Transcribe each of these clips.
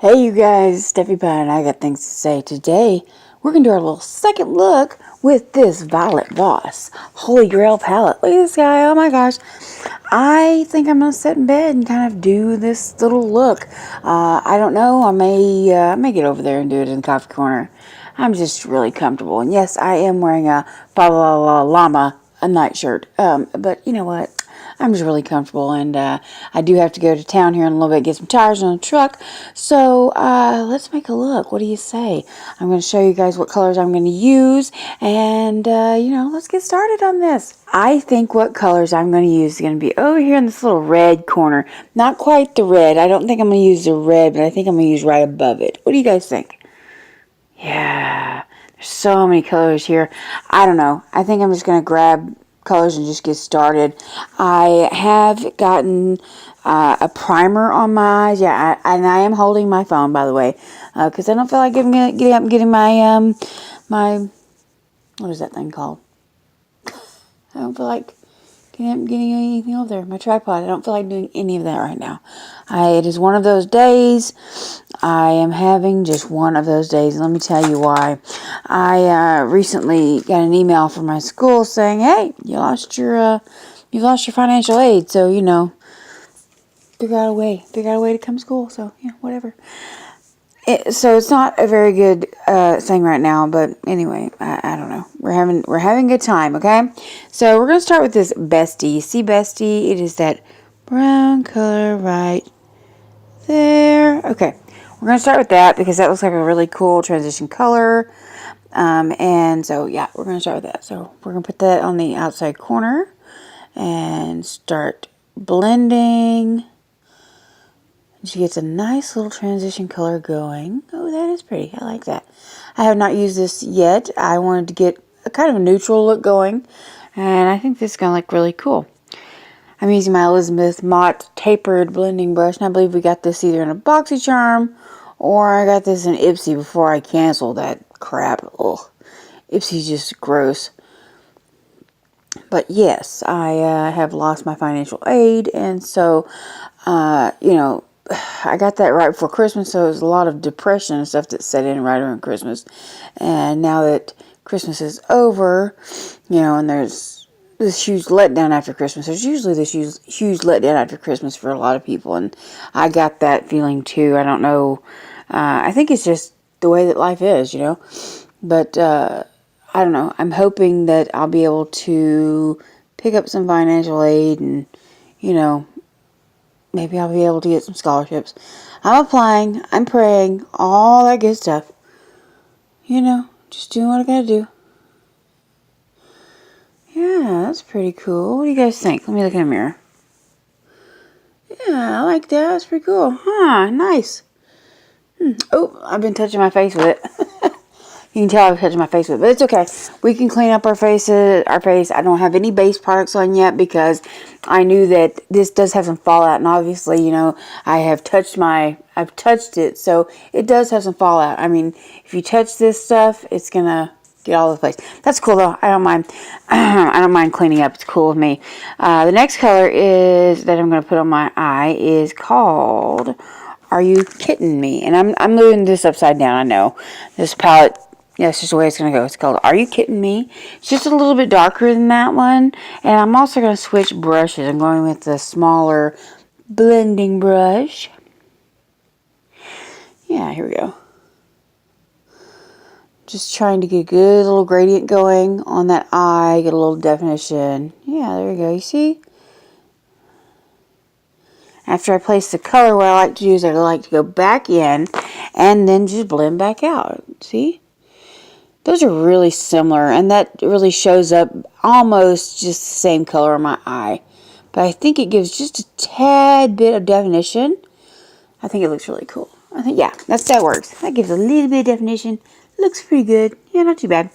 Hey you guys, Steffi Pie and I got things to say. Today, we're going to do our little second look with this Violet Voss Holy Grail palette. Look at this guy, oh my gosh. I think I'm going to sit in bed and kind of do this little look. I don't know, I may get over there and do it in the coffee corner. I'm just really comfortable. And yes, I am wearing a Llama, a nightshirt. But you know what? I'm just really comfortable, and I do have to go to town here in a little bit, get some tires on the truck. So let's make a look. What do you say? I'm going to show you guys what colors I'm going to use, and let's get started on this. I think what colors I'm going to use is going to be over here in this little red corner. Not quite the red. I don't think I'm going to use the red, but I think I'm going to use right above it. What do you guys think? Yeah, there's so many colors here. I don't know. I think I'm just going to grab colors and just get started. I have gotten a primer on my eyes. Yeah, and I am holding my phone, by the way, because I don't feel like getting up and getting my what is that thing called? I don't feel like getting anything over there. My tripod. I don't feel like doing any of that right now. It is one of those days. I am having just one of those days. Let me tell you why. I recently got an email from my school saying, "Hey, you lost your financial aid. So figure out a way to come to school." So yeah, whatever. So it's not a very good thing right now, but anyway, I don't know. We're having a good time, okay? So we're gonna start with this Bestie. You see Bestie? It is that brown color right there. Okay, we're gonna start with that because that looks like a really cool transition color. And so yeah, we're gonna start with that. So we're gonna put that on the outside corner and start blending. She gets a nice little transition color going. Oh, that is pretty. I like that. I have not used this yet. I wanted to get a kind of a neutral look going. And I think this is going to look really cool. I'm using my Elizabeth Mott tapered blending brush. And I believe we got this either in a BoxyCharm or I got this in Ipsy before I canceled that crap. Ugh. Ipsy's just gross. But yes, I have lost my financial aid. And so, I got that right before Christmas, so there's a lot of depression and stuff that set in right around Christmas. And now that Christmas is over, and there's this huge letdown after Christmas. There's usually this huge letdown after Christmas for a lot of people, and I got that feeling too. I don't know. I think it's just the way that life is, But I don't know. I'm hoping that I'll be able to pick up some financial aid and, maybe I'll be able to get some scholarships. I'm applying. I'm praying. All that good stuff. Just doing what I gotta do. Yeah, that's pretty cool. What do you guys think? Let me look in the mirror. Yeah, I like that. That's pretty cool. Huh, nice. Oh, I've been touching my face with it. You can tell I've touched my face with it, but it's okay. We can clean up our face. I don't have any base products on yet because I knew that this does have some fallout, and obviously, I've touched it, so it does have some fallout. I mean, if you touch this stuff, it's gonna get all over the place. That's cool though. I don't mind. I don't mind cleaning up. It's cool with me. The next color is that I'm gonna put on my eye is called Are You Kidding Me? And I'm moving this upside down. I know this palette. Yeah, it's just the way it's going to go. It's called Are You Kidding Me? It's just a little bit darker than that one. And I'm also going to switch brushes. I'm going with the smaller blending brush. Yeah, here we go. Just trying to get a good little gradient going on that eye. Get a little definition. Yeah, there we go. You see? After I place the color, what I like to do is I like to go back in and then just blend back out. See? Those are really similar, and that really shows up almost just the same color on my eye. But I think it gives just a tad bit of definition. I think it looks really cool. I think, yeah, that works. That gives a little bit of definition. Looks pretty good. Yeah, not too bad.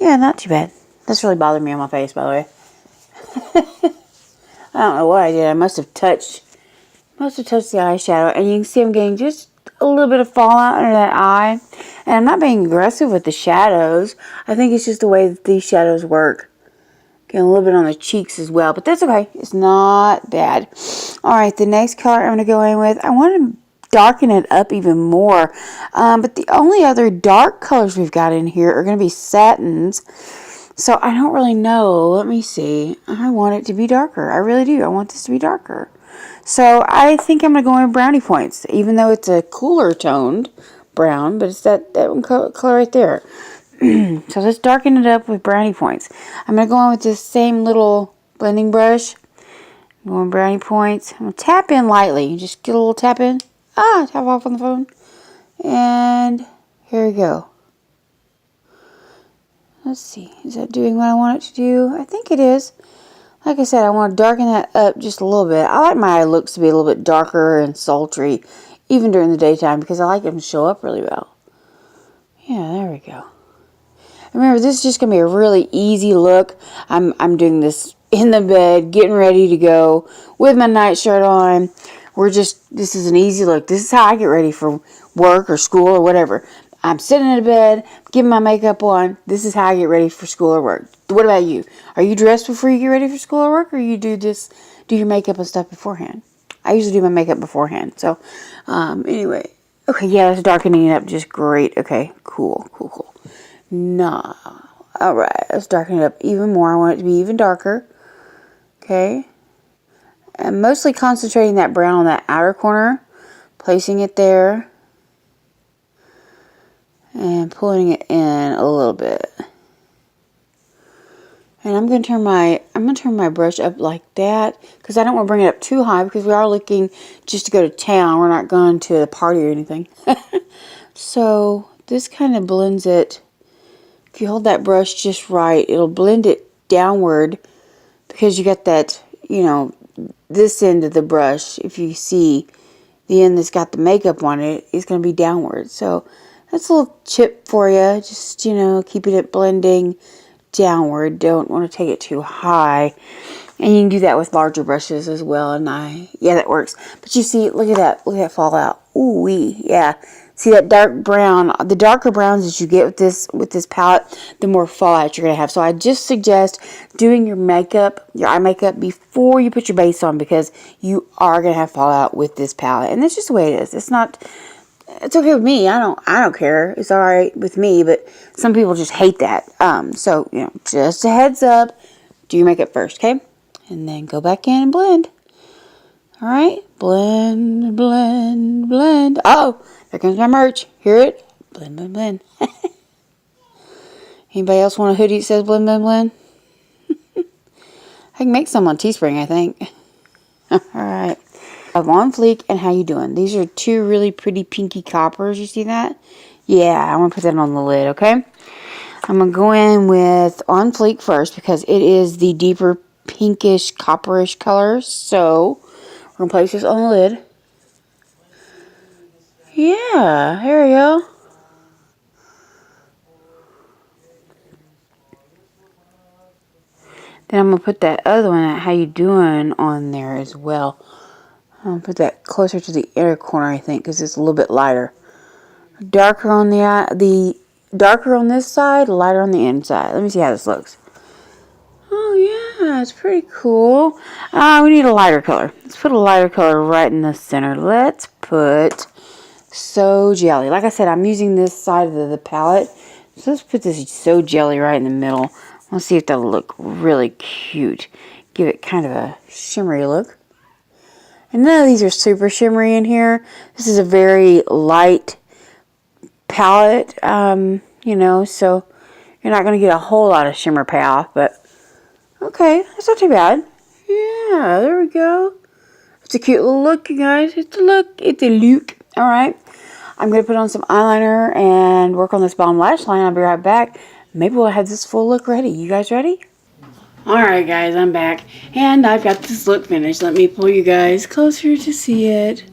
Yeah, not too bad. That's really bothering me on my face, by the way. I don't know what I did. I must have touched the eyeshadow, and you can see I'm getting just a little bit of fallout under that eye. And I'm not being aggressive with the shadows. I think it's just the way that these shadows work. Getting a little bit on the cheeks as well, but that's okay. It's not bad. All right, the next color I'm going to go in with, I want to darken it up even more. But the only other dark colors we've got in here are going to be satins. So I don't really know. Let me see. I want it to be darker. I really do. I want this to be darker. So I think I'm going to go in brownie points, even though it's a cooler toned brown, but it's that one color right there. So let's darken it up with brownie points. I'm going to go on with this same little blending brush. Go in brownie points. I'm going to tap in lightly. Just get a little tap in. Tap off on the phone. And here we go. Let's see. Is that doing what I want it to do? I think it is. Like I said, I want to darken that up just a little bit. I like my eye looks to be a little bit darker and sultry, even during the daytime, because I like them to show up really well. Yeah, there we go. Remember, this is just going to be a really easy look. I'm doing this in the bed, getting ready to go with my night shirt on. This is an easy look. This is how I get ready for work or school or whatever. I'm sitting in bed, getting my makeup on. This is how I get ready for school or work. What about you? Are you dressed before you get ready for school or work, or you do your makeup and stuff beforehand? I usually do my makeup beforehand. So, anyway. Okay, yeah, that's darkening it up just great. Okay, cool. Nah. Alright, let's darken it up even more. I want it to be even darker. Okay. I'm mostly concentrating that brown on that outer corner. Placing it there. And pulling it in a little bit. And I'm going to turn my brush up like that, because I don't want to bring it up too high, because we are looking just to go to town. We're not going to the party or anything. So this kind of blends it. If you hold that brush just right, it'll blend it downward, because you got that, this end of the brush. If you see the end that's got the makeup on it, is going to be downward. So that's a little tip for you. Just, keeping it blending downward. Don't want to take it too high. And you can do that with larger brushes as well. And yeah, that works. But you see, look at that. Look at that fallout. Ooh wee. Yeah. See that dark brown. The darker browns that you get with this palette, the more fallout you're going to have. So I just suggest doing your makeup, your eye makeup, before you put your base on, because you are going to have fallout with this palette. And that's just the way it is. It's okay with me. I don't care. It's all right with me, but some people just hate that. So, just a heads up. Do your makeup first, okay? And then go back in and blend. All right? Blend, blend, blend. Oh, there comes my merch. Hear it? Blend, blend, blend. Anybody else want a hoodie that says blend, blend, blend? I can make some on Teespring, I think. All right. On Fleek and How You Doing. These are two really pretty pinky coppers. You see that? Yeah, I want to put that on the lid, okay? I'm going to go in with On Fleek first, because it is the deeper pinkish copperish color. So we're going to place this on the lid. Yeah, here we go. Then I'm going to put that other one, How You Doing, on there as well. I'll put that closer to the inner corner, I think, because it's a little bit lighter. Darker on the darker on this side, lighter on the inside. Let me see how this looks. Oh yeah, it's pretty cool. We need a lighter color. Let's put a lighter color right in the center. Let's put So Jelly. Like I said, I'm using this side of the palette. So let's put this So Jelly right in the middle. Let's see if that'll look really cute. Give it kind of a shimmery look. And none of these are super shimmery in here. This is a very light palette, so you're not going to get a whole lot of shimmer payoff, but okay, that's not too bad. Yeah, there we go. It's a cute little look, you guys. It's a look. All right, I'm going to put on some eyeliner and work on this bottom lash line. I'll be right back. Maybe we'll have this full look ready. You guys ready? Alright guys, I'm back, and I've got this look finished. Let me pull you guys closer to see it.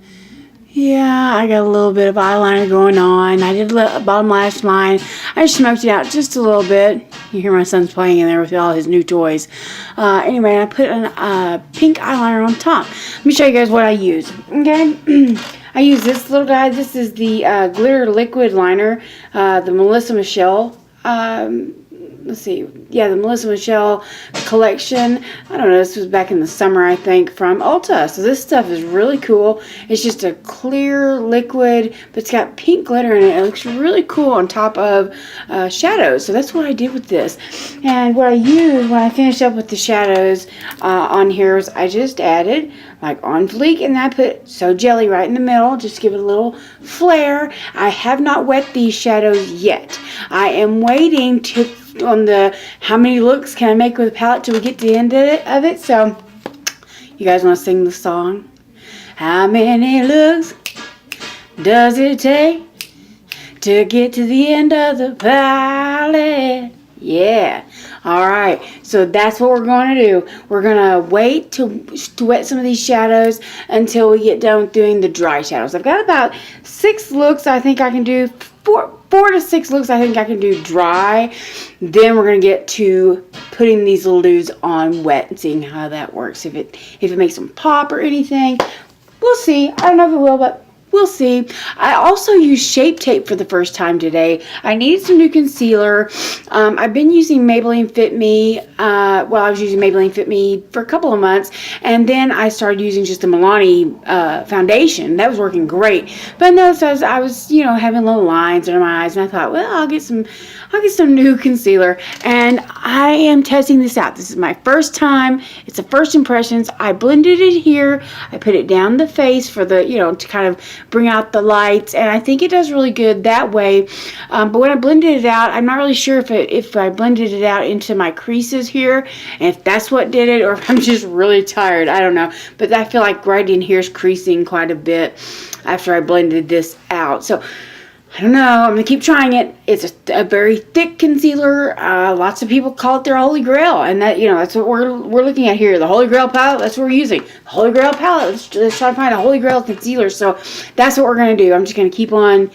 Yeah, I got a little bit of eyeliner going on. I did a bottom lash line. I smoked it out just a little bit. You hear my son's playing in there with all his new toys. Anyway, I put a pink eyeliner on top. Let me show you guys what I use. Okay, I use this little guy. This is the glitter liquid liner, the Melissa Michelle let's see, yeah, the Melissa Michelle collection. I don't know, this was back in the summer, I think, from Ulta. So this stuff is really cool. It's just a clear liquid, but it's got pink glitter in it. It looks really cool on top of shadows. So that's what I did with this. And what I used when I finished up with the shadows on here is I just added like On Fleek, and I put So Jelly right in the middle, just to give it a little flare. I have not wet these shadows yet. I am waiting to on the how many looks can I make with a palette till we get to the end of it. So you guys want to sing the song? How many looks does it take to get to the end of the palette? Yeah. Alright, so that's what we're going to do. We're going to wait to wet some of these shadows until we get done with doing the dry shadows. I've got about 6 looks I think I can do. 4 to 6 looks I think I can do dry. Then we're going to get to putting these little dudes on wet and seeing how that works. If it makes them pop or anything, we'll see. I don't know if it will, but we'll see. I also used Shape Tape for the first time today. I needed some new concealer. I've been using Maybelline Fit Me. Well, I was using Maybelline Fit Me for a couple of months, and then I started using just a Milani foundation. That was working great. But I noticed I was, you know, having little lines under my eyes, and I thought, well, I'll get some new concealer. And I am testing this out. This is my first time. It's the first impressions. I blended it here. I put it down the face for the, you know, to kind of bring out the lights, and I think it does really good that way. But when I blended it out, I'm not really sure if I blended it out into my creases here, and if that's what did it, or if I'm just really tired. I don't know. But I feel like right in here is creasing quite a bit after I blended this out. So I don't know. I'm going to keep trying it. It's a very thick concealer. Lots of people call it their Holy Grail. And that, you know, that's what we're looking at here. The Holy Grail palette, that's what we're using. The Holy Grail palette. Let's try to find a Holy Grail concealer. So that's what we're going to do. I'm just going to keep on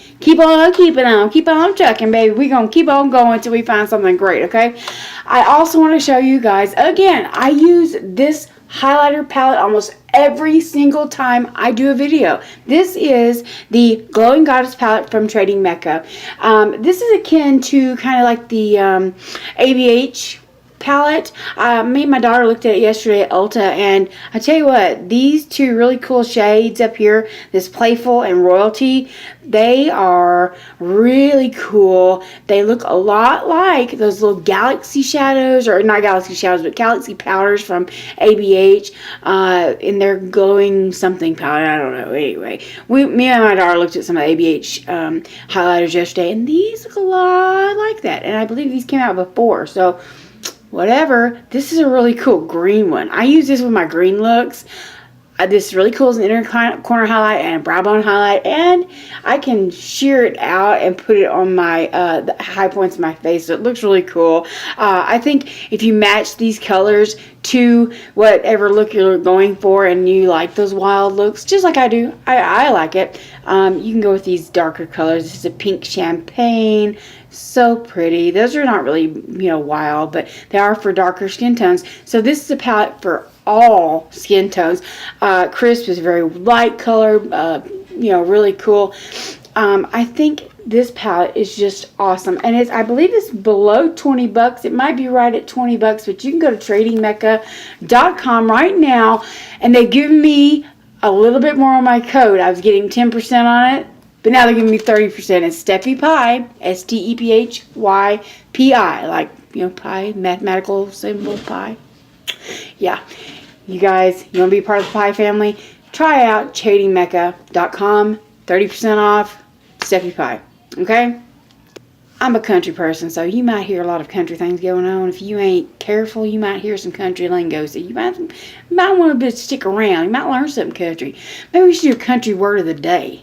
chucking, baby. We're going to keep on going until we find something great, okay? I also want to show you guys, again, I use this highlighter palette almost every single time I do a video. This is the Glowing Goddess palette from Trading Mecca. This is akin to kind of like the ABH palette. Me and my daughter looked at it yesterday at Ulta, and I tell you what, these two really cool shades up here, this Playful and Royalty, they are really cool. They look a lot like those little Galaxy shadows, or not Galaxy shadows, but Galaxy powders from ABH in their glowing something powder. I don't know. Anyway, me and my daughter looked at some of the ABH highlighters yesterday, and these look a lot like that. And I believe these came out before, so whatever. This is a really cool green one. I use this with my green looks. This really cool as an inner corner highlight and a brow bone highlight, and I can sheer it out and put it on my the high points of my face, so it looks really cool. I think if you match these colors to whatever look you're going for and you like those wild looks, just like I do, I like it, you can go with these darker colors. This is a pink champagne. So pretty. Those are not really, you know, wild, but they are for darker skin tones. So this is a palette for all skin tones. Crisp is very light color, you know, really cool. I think this palette is just awesome, and I believe it's below 20 bucks. It might be right at 20 bucks, but you can go to tradingmecca.com right now, and they've given me a little bit more on my code. I was getting 10% on it, but now they're giving me 30%. It's Stephy Pie, STEPHYPI, like, you know, pie, mathematical symbol pie. Yeah, you guys, you want to be part of the pie family? Try out tradingmecca.com, 30% off, Stephy Pie, okay? I'm a country person, so you might hear a lot of country things going on. If you ain't careful, you might hear some country lingo. So you might want to stick around. You might learn something country. Maybe we should do a country word of the day.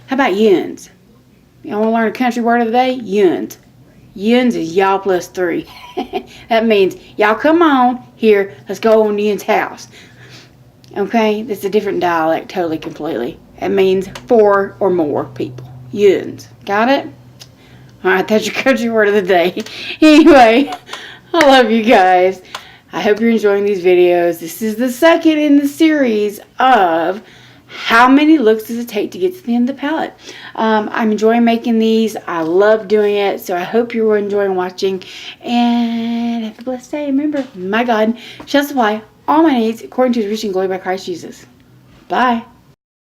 How about yuns? You want to learn a country word of the day? Yuns. Yuns is y'all plus 3. That means y'all come on here. Let's go on Yun's house. Okay? That's a different dialect, totally, completely. It means 4 or more people. Yuns. Got it? Alright, that's your country word of the day. Anyway, I love you guys. I hope you're enjoying these videos. This is the second in the series of how many looks does it take to get to the end of the palette? I'm enjoying making these. I love doing it. So I hope you're enjoying watching. And have a blessed day. Remember, my God shall supply all my needs according to his rich and glory by Christ Jesus. Bye.